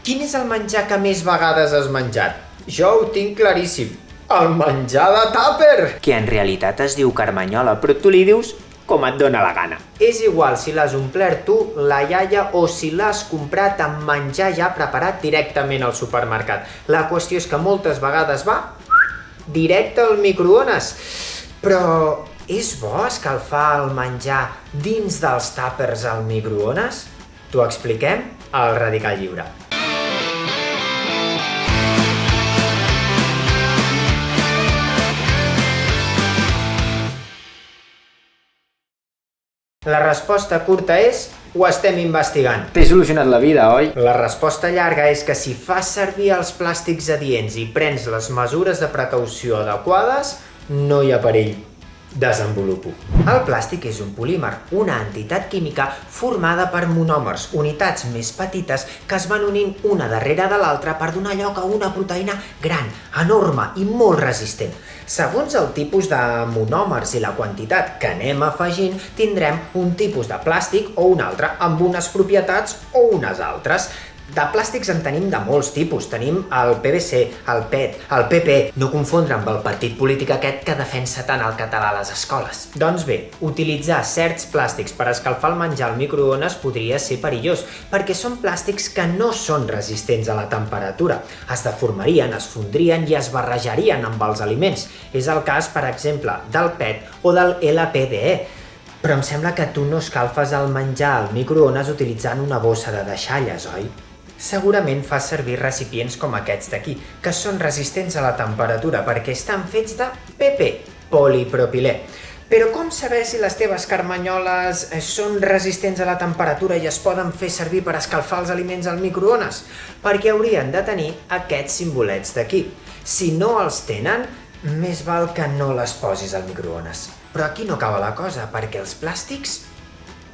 Quin és el menjar que més vegades has menjat? Jo ho tinc claríssim. El menjar de tàper! Que en realitat es diu carmanyola, però tu li dius com et dóna la gana. És igual si l'has omplert tu, la iaia, o si l'has comprat amb menjar ja preparat directament al supermercat. La qüestió és que moltes vegades va directe al microones. Però és bo escalfar el menjar dins dels tàpers al microones? T'ho expliquem al Radical Lliure. La resposta curta és: ho estem investigant. T'he solucionat la vida, oi? La resposta llarga és que si fas servir els plàstics adients i prens les mesures de precaució adequades, no hi ha perill. Desenvolupo. El plàstic és un polímer, una entitat química formada per monòmers, unitats més petites que es van unint una darrere de l'altra per donar lloc a una proteïna gran, enorme i molt resistent. Segons el tipus de monòmers i la quantitat que anem afegint, tindrem un tipus de plàstic o un altre, amb unes propietats o unes altres. De plàstics en tenim de molts tipus. Tenim el PVC, el PET, el PP, no confondre amb el partit polític aquest que defensa tant el català a les escoles. Doncs bé, utilitzar certs plàstics per escalfar el menjar al microones podria ser perillós, perquè són plàstics que no són resistents a la temperatura. Es deformarien, es fondrien i es barrejarien amb els aliments. És el cas, per exemple, del PET o del LPDE. Però em sembla que tu no escalfes el menjar al microones utilitzant una bossa de deixalles, oi? Segurament fas servir recipients com aquests d'aquí, que són resistents a la temperatura perquè estan fets de PP, polipropilè. Però com saber si les teves carmanyoles són resistents a la temperatura i es poden fer servir per escalfar els aliments al microones? Perquè haurien de tenir aquests simbolets d'aquí. Si no els tenen, més val que no les posis al microones. Però aquí no acaba la cosa, perquè els plàstics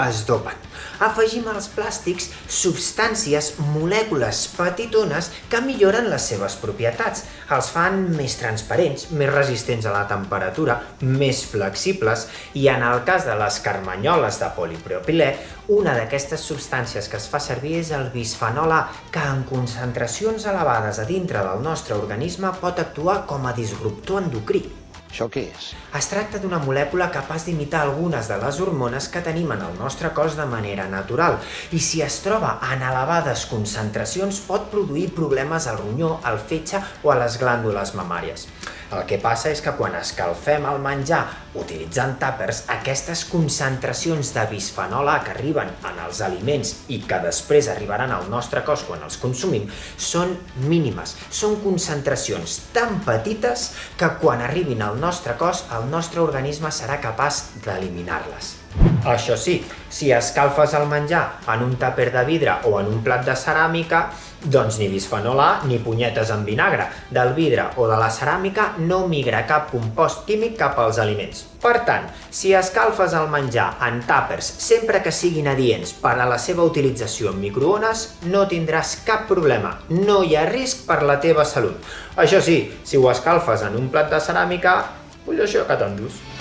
es dopen. Afegim als plàstics substàncies, molècules petitones que milloren les seves propietats. Els fan més transparents, més resistents a la temperatura, més flexibles i en el cas de les carmanyoles de polipropilè, una d'aquestes substàncies que es fa servir és el bisfenol A, que en concentracions elevades a dintre del nostre organisme pot actuar com a disruptor endocrí. Això què és? Es tracta d'una molècula capaç d'imitar algunes de les hormones que tenim en el nostre cos de manera natural i si es troba en elevades concentracions pot produir problemes al ronyó, al fetge o a les glàndules mamàries. El que passa és que quan escalfem el menjar utilitzant tàpers, aquestes concentracions de bisfenol A que arriben en els aliments i que després arribaran al nostre cos quan els consumim són mínimes. Són concentracions tan petites que quan arribin al nostre cos, el nostre organisme serà capaç d'eliminar-les. Això sí, si escalfes el menjar en un tàper de vidre o en un plat de ceràmica, doncs ni bisfenol A ni punyetes amb vinagre. Del vidre o de la ceràmica no migra cap compost químic cap als aliments. Per tant, si escalfes el menjar en tàpers sempre que siguin adients per a la seva utilització en microones, no tindràs cap problema, no hi ha risc per la teva salut. Això sí, si ho escalfes en un plat de ceràmica, pues això que t'endús.